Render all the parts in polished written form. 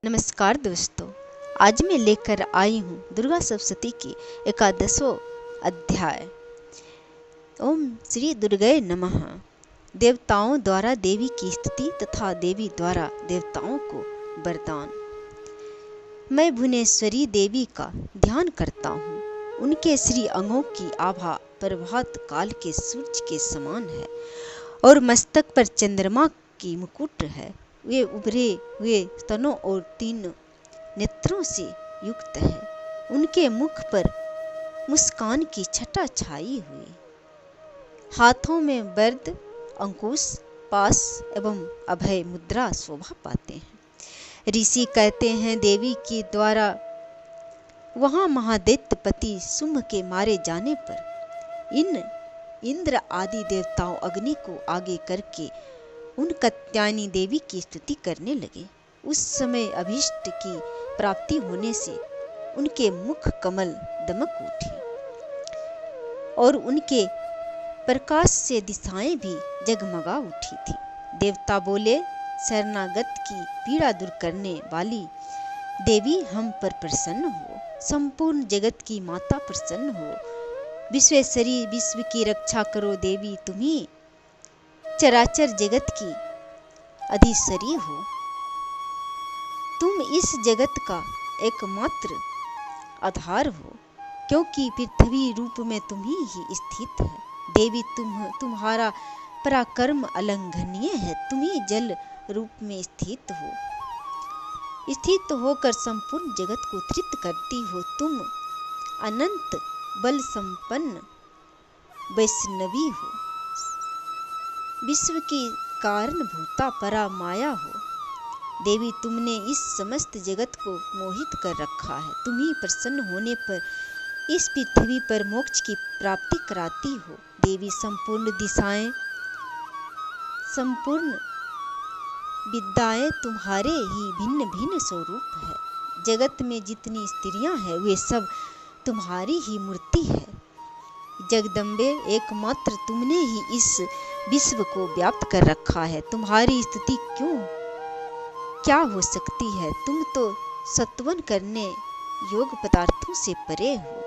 नमस्कार दोस्तों, आज मैं लेकर आई हूँ दुर्गा सप्तशती की एकादशों अध्याय। ओम श्री दुर्गे नमः। देवताओं द्वारा देवी की स्तुति तथा देवी द्वारा देवताओं को वरदान। मैं भुवनेश्वरी देवी का ध्यान करता हूँ। उनके श्री अंगों की आभा प्रभात काल के सूर्य के समान है और मस्तक पर चंद्रमा की मुकुट है। वे उभरे हुए स्तनों और 3 नेत्रों से युक्त है। उनके मुख पर मुस्कान की छटा छाई हुई। हाथों में वरद, अंकुश, पाश एवं अभय मुद्रा शोभा पाते हैं। ऋषि कहते हैं देवी के द्वारा वहां महादैत्यपति शुंभ के मारे जाने पर इंद्र आदि देवताओं अग्नि को आगे करके उन कात्यायनी देवी की स्तुति करने लगे। उस समय अभीष्ट की प्राप्ति होने से उनके मुख कमल दमक उठे और उनके प्रकाश से दिशाएं भी जगमगा उठी थी। देवता बोले, शरणागत की पीड़ा दूर करने वाली देवी हम पर प्रसन्न हो। संपूर्ण जगत की माता प्रसन्न हो। विश्वेश्वरी, विश्व की रक्षा करो देवी, तुम्ही चराचर जगत की अधीश्वरी हो। तुम इस जगत का एकमात्र आधार हो, क्योंकि पृथ्वी रूप में तुम ही स्थित है। देवी तुम्हारा पराक्रम अलंघनीय है। तुम ही जल रूप में स्थित होकर संपूर्ण जगत को तृप्त करती हो। तुम अनंत बल संपन्न वैष्णवी हो। विश्व की कारण भूता परा माया हो। देवी तुमने इस समस्त जगत को मोहित कर रखा है। तुम ही प्रसन्न होने पर इस पृथ्वी पर मोक्ष की प्राप्ति कराती हो। देवी संपूर्ण दिशाएं, संपूर्ण विद्याएं तुम्हारे ही भिन्न भिन्न स्वरूप है। जगत में जितनी स्त्रियां हैं वे सब तुम्हारी ही मूर्ति है। जगदम्बे, एकमात्र तुमने ही इस विश्व को व्याप्त कर रखा है। तुम्हारी स्तुति क्या हो सकती है। तुम तो सत्वन करने योग पदार्थों से परे हो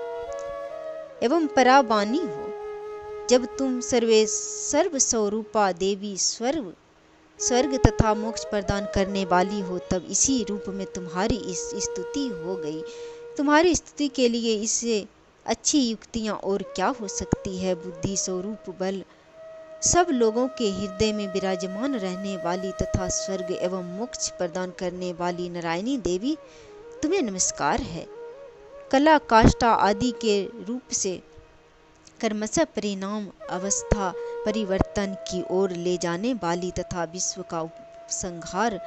एवं परावाणी हो। जब तुम सर्व स्वरूपा देवी स्वर्ग तथा मोक्ष प्रदान करने वाली हो, तब इसी रूप में तुम्हारी इस स्तुति हो गई। तुम्हारी स्तुति के लिए इससे अच्छी युक्तियां और क्या हो सकती है। बुद्धि स्वरूप बल सब लोगों के हृदय में विराजमान रहने वाली तथा स्वर्ग एवं मोक्ष प्रदान करने वाली नारायणी देवी, तुम्हें नमस्कार है। कला, काष्ठा आदि के रूप से कर्मशः परिणाम अवस्था परिवर्तन की ओर ले जाने वाली तथा विश्व का उपसंहार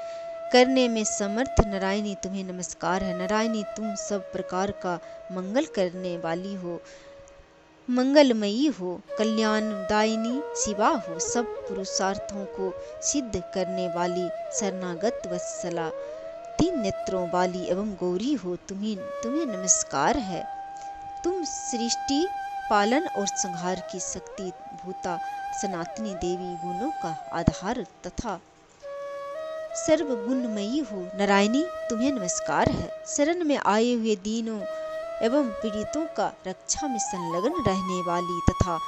करने में समर्थ नारायणी, तुम्हें नमस्कार है। नारायणी, तुम सब प्रकार का मंगल करने वाली हो, मंगलमयी हो, कल्याणदायिनी शिवा हो, सब पुरुषार्थों को सिद्ध करने वाली शरणागत वत्सला, 3 नेत्रों वाली एवं गौरी हो। तुम्हें नमस्कार है। तुम सृष्टि, पालन और संहार की शक्ति भूता सनातनी देवी, गुणों का आधार तथा सर्वगुणमयी हो। नारायणी, तुम्हें नमस्कार है। शरण में आए हुए दीनों एवं पीड़ितों का रक्षा में संलग्न रहने वाली तथा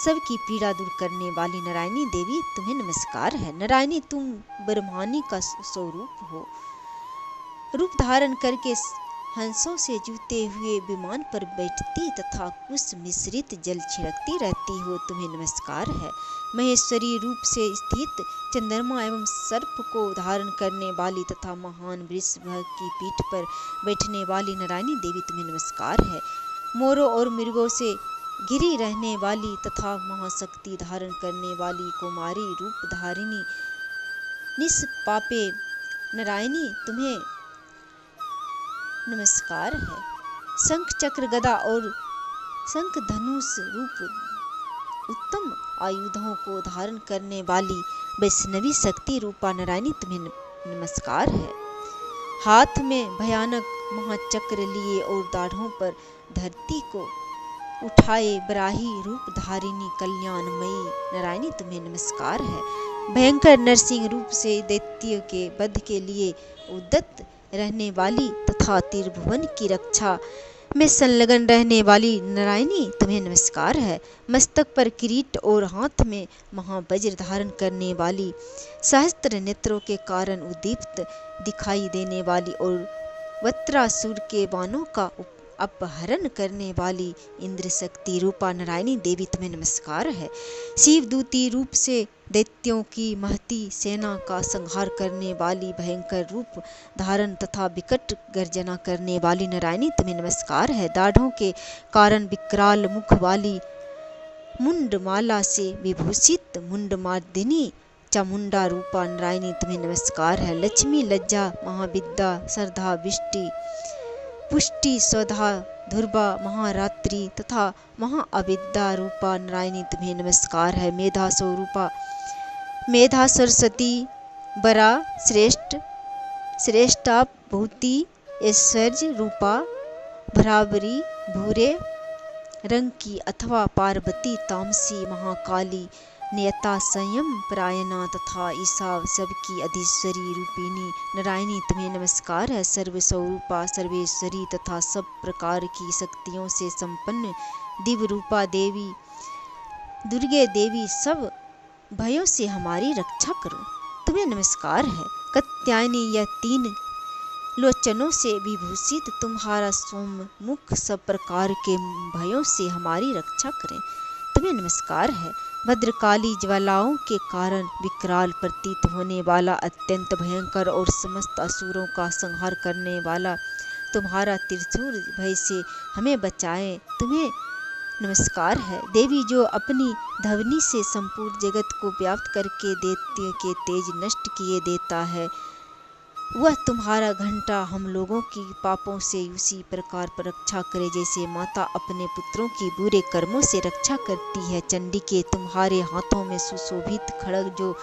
सबकी पीड़ा दूर करने वाली नारायणी देवी, तुम्हें नमस्कार है। नारायणी, तुम ब्रह्मानी का स्वरूप हो। रूप धारण करके हंसों से जुते हुए विमान पर बैठती तथा कुश मिश्रित जल छिड़कती रहती हो, तुम्हें नमस्कार है। महेश्वरी रूप से स्थित चंद्रमा एवं सर्प को धारण करने वाली तथा महान वृषभ की पीठ पर बैठने वाली नारायणी देवी, तुम्हें नमस्कार है। मोरों और मृगों से घिरी रहने वाली तथा महाशक्ति धारण करने वाली कुमारी रूप धारिणी निष्पापे नारायणी, तुम्हें नमस्कार है। शंख, चक्र, गदा और शंख धनुष रूप उत्तम आयुधों को धारण करने वाली वैष्णवी शक्ति रूपा नारायणी, तुम्हें नमस्कार है। हाथ में भयानक महाचक्र लिए और दाढ़ों पर धरती को उठाए बराही रूप धारिणी कल्याणमयी नारायणी, तुम्हें नमस्कार है। भयंकर नरसिंह रूप से दैत्य के वध के लिए उद्यत रहने वाली तथा त्रिभुवन की रक्षा में संलग्न रहने वाली नारायणी तुम्हें नमस्कार है। मस्तक पर किरीट और हाथ में महावज्र धारण करने वाली, सहस्त्र नेत्रों के कारण उद्दीप्त दिखाई देने वाली और वत्रासुर के बाणों का अपहरण करने वाली इंद्र शक्ति रूपा नारायणी देवी तुम्हें नमस्कार है। शिवदूती रूप से दैत्यों की महती सेना का संहार करने वाली, भयंकर रूप धारण तथा विकट गर्जना करने वाली नारायणी तुम्हें नमस्कार है। दाढ़ों के कारण विकराल मुख वाली, मुंडमाला से विभूषित मुंडमार्दिनी चामुंडा रूपा नारायणी तुम्हें नमस्कार है। लक्ष्मी, लज्जा, महाविद्या, श्रद्धा, विष्टि, पुष्टि, स्वधा, ध्रुवा, महारात्रि तथा महाअविद्या रूपा नारायणी तुम्हें नमस्कार है। मेधा स्वरूपा, मेधा सरस्वती, बरा, श्रेष्ठ, श्रेष्ठा, भूति, ऐश्वर्य रूपा, भरावरी, भूरे रंग की अथवा पार्वती, तामसी, महाकाली, नियता, संयम परायणा तथा ईसा सबकी अधीश्वरी रूपिणी नारायणी तुम्हें नमस्कार है। सर्वस्वरूपा, सर्वेश्वरी तथा सब प्रकार की शक्तियों से संपन्न दिव्य रूपा देवी, दुर्गे देवी, सब भयों से हमारी रक्षा करो, तुम्हें नमस्कार है। कात्यायनी, यह 3 लोचनों से विभूषित तुम्हारा सोम मुख सब प्रकार के भयों से हमारी रक्षा करें, तुम्हें नमस्कार है। भद्रकाली, ज्वालाओं के कारण विकराल प्रतीत होने वाला, अत्यंत भयंकर और समस्त असुरों का संहार करने वाला तुम्हारा त्रिशूल भय से हमें बचाए, तुम्हें नमस्कार है। देवी, जो अपनी ध्वनि से संपूर्ण जगत को व्याप्त करके दैत्य के तेज नष्ट किए देता है, वह तुम्हारा घंटा हम लोगों की पापों से उसी प्रकार पर रक्षा करे जैसे माता अपने पुत्रों की बुरे कर्मों से रक्षा करती है। चंडिके, तुम्हारे हाथों में सुशोभित खड्ग जो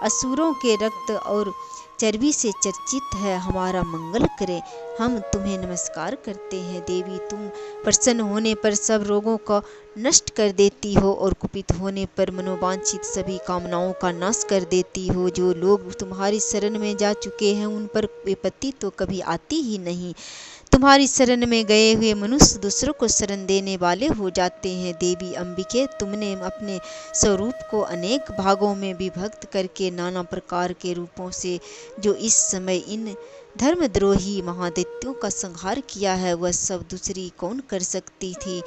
असुरों के रक्त और चर्बी से चर्चित है, हमारा मंगल करे, हम तुम्हें नमस्कार करते हैं। देवी, तुम प्रसन्न होने पर सब रोगों को नष्ट कर देती हो और कुपित होने पर मनोवांछित सभी कामनाओं का नाश कर देती हो। जो लोग तुम्हारी शरण में जा चुके हैं उन पर विपत्ति तो कभी आती ही नहीं। तुम्हारी शरण में गए हुए मनुष्य दूसरों को शरण देने वाले हो जाते हैं। देवी अंबिके, तुमने अपने स्वरूप को अनेक भागों में विभक्त करके नाना प्रकार के रूपों से जो इस समय इन धर्मद्रोही महादैत्यों का संहार किया है, वह सब दूसरी कौन कर सकती थी।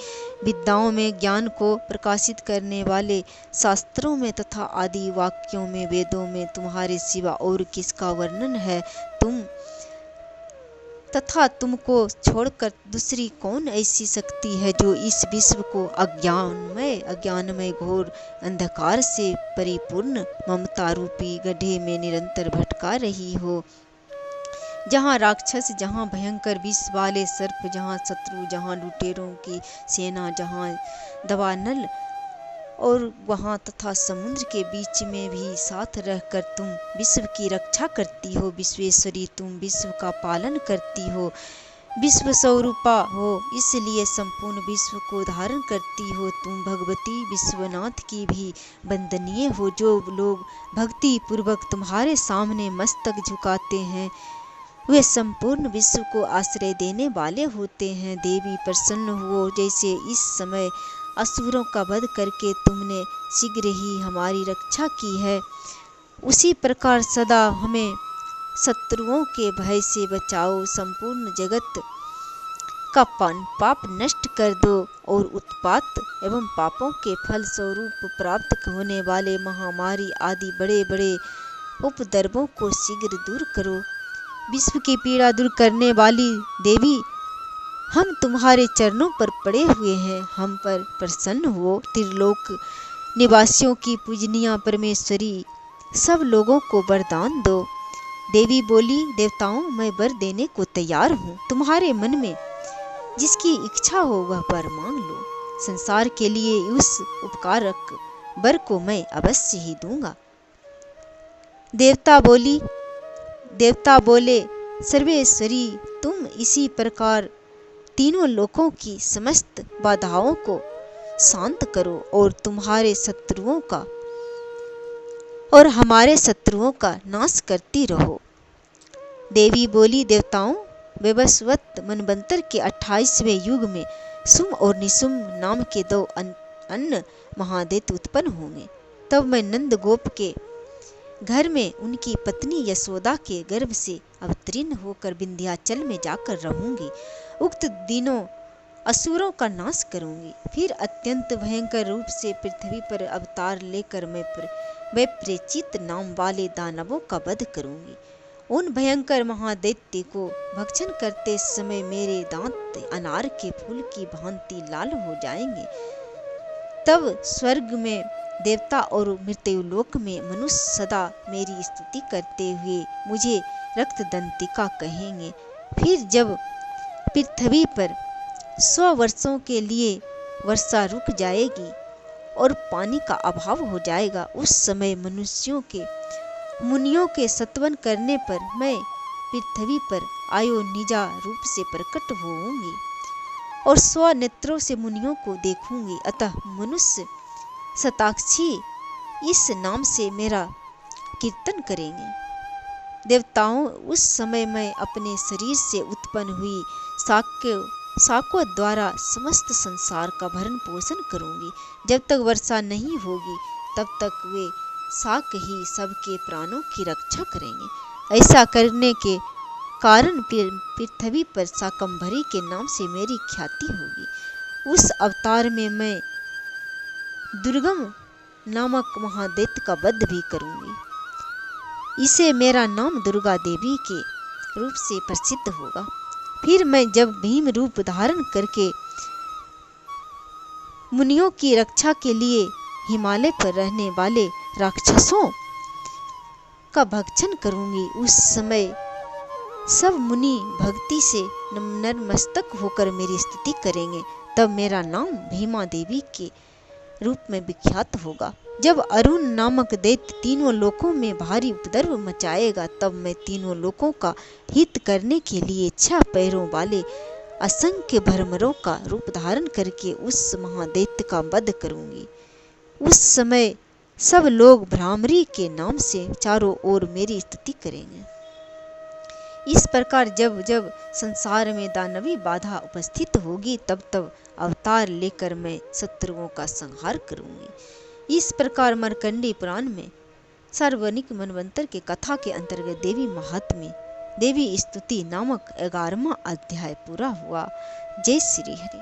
विद्याओं में ज्ञान को प्रकाशित करने वाले, शास्त्रों में तथा आदि वाक्यों में, वेदों में तुम्हारे सिवा और किसका वर्णन है। तुम तथा तुमको छोड़कर दूसरी कौन ऐसी शक्ति है जो इस विश्व को अज्ञानमय घोर अंधकार से परिपूर्ण ममता रूपी गड्ढे में निरंतर भटका रही हो। जहाँ राक्षस, जहाँ भयंकर विष वाले सर्प, जहाँ शत्रु, जहाँ लुटेरों की सेना, जहाँ दवानल और वहाँ तथा समुद्र के बीच में भी साथ रहकर तुम विश्व की रक्षा करती हो। विश्वेश्वरी, तुम विश्व का पालन करती हो, विश्व स्वरूपा हो, इसलिए संपूर्ण विश्व को धारण करती हो। तुम भगवती विश्वनाथ की भी वंदनीय हो। जो लोग भक्ति पूर्वक तुम्हारे सामने मस्तक झुकाते हैं, वे संपूर्ण विश्व को आश्रय देने वाले होते हैं। देवी, प्रसन्न हुओ, जैसे इस समय असुरों का वध करके तुमने शीघ्र ही हमारी रक्षा की है, उसी प्रकार सदा हमें शत्रुओं के भय से बचाओ। संपूर्ण जगत का पाप नष्ट कर दो और उत्पात एवं पापों के फल स्वरूप प्राप्त होने वाले महामारी आदि बड़े बड़े उपद्रवों को शीघ्र दूर करो। विश्व की पीड़ा दूर करने वाली देवी, हम तुम्हारे चरणों पर पड़े हुए हैं, हम पर प्रसन्न हो। त्रिलोक निवासियों की पूजनीय परमेश्वरी, सब लोगों को वरदान दो। देवी बोली, देवताओं, मैं वर देने को तैयार हूँ। तुम्हारे मन में जिसकी इच्छा हो वह वर मांग लो। संसार के लिए उस उपकारक वर को मैं अवश्य ही दूंगा। देवता बोले, सर्वेश्वरी, तुम इसी प्रकार तीनों लोकों की समस्त बाधाओं को शांत करो और तुम्हारे शत्रुओं का और हमारे शत्रुओं का नाश करती रहो। देवी बोली, देवताओं, वैवस्वत मनवंतर के 28वें युग में सुम और निसुम नाम के दो अन्य महादैत्य उत्पन्न होंगे। तब मैं नंद गोप के घर में उनकी पत्नी यशोदा के गर्भ से अवतीर्ण होकर विंध्याचल में जाकर रहूंगी। उक्त दिनों असुरों का नाश करूंगी। फिर अत्यंत भयंकर रूप से पृथ्वी पर अवतार लेकर मैं प्रेचित नाम वाले दानवों का वध करूंगी। उन भयंकर महादैत्य को भक्षण करते समय मेरे दांत अनार के फूल की भांति लाल हो जाएंगे। तब स्वर्ग में देवता और मृत्युलोक में मनुष्य सदा मेरी स्तुति करते हुए मुझे रक्तदंतिका कहेंगे। फिर जब पृथ्वी पर 100 वर्षों के लिए वर्षा रुक जाएगी और पानी का अभाव हो जाएगा, उस समय मनुष्यों के मुनियों के सत्वन करने पर मैं पृथ्वी पर आयोनिजा रूप से प्रकट होऊंगी और 100 नेत्रों से मुनियों को देखूंगी। अतः मनुष्य शताक्षी इस नाम से मेरा कीर्तन करेंगे। देवताओं, उस समय मैं अपने शरीर से उत्पन्न हुई शाकों द्वारा समस्त संसार का भरण पोषण करूंगी। जब तक वर्षा नहीं होगी तब तक वे शाक ही सबके प्राणों की रक्षा करेंगे। ऐसा करने के कारण पृथ्वी पर शाकंभरी के नाम से मेरी ख्याति होगी। उस अवतार में मैं दुर्गम नामक महादैत्य का वध भी करूंगी। इसे मेरा नाम दुर्गा देवी के रूप से प्रसिद्ध होगा। फिर मैं जब भीम रूप धारण करके मुनियों की रक्षा के लिए हिमालय पर रहने वाले राक्षसों का भक्षण करूंगी, उस समय सब मुनि भक्ति से नतमस्तक होकर मेरी स्तुति करेंगे। तब मेरा नाम भीमा देवी के रूप में विख्यात होगा। जब अरुण नामक दैत्य तीनों लोकों में भारी उपद्रव मचाएगा, तब मैं तीनों लोकों का हित करने के लिए 6 पैरों वाले असंख्य भ्रमरों का रूप धारण करके उस महादैत्य का वध करूंगी। उस समय सब लोग भ्रामरी के नाम से चारों ओर मेरी स्तुति करेंगे। इस प्रकार जब जब संसार में दानवी बाधा उपस्थित होगी, तब तब अवतार लेकर मैं शत्रुओं का संहार करूंगी। इस प्रकार मार्कंडेय पुराण में सार्वजनिक मनवंतर के कथा के अंतर्गत देवी महात्म्य देवी स्तुति नामक 11वां अध्याय पूरा हुआ। जय श्री हरि।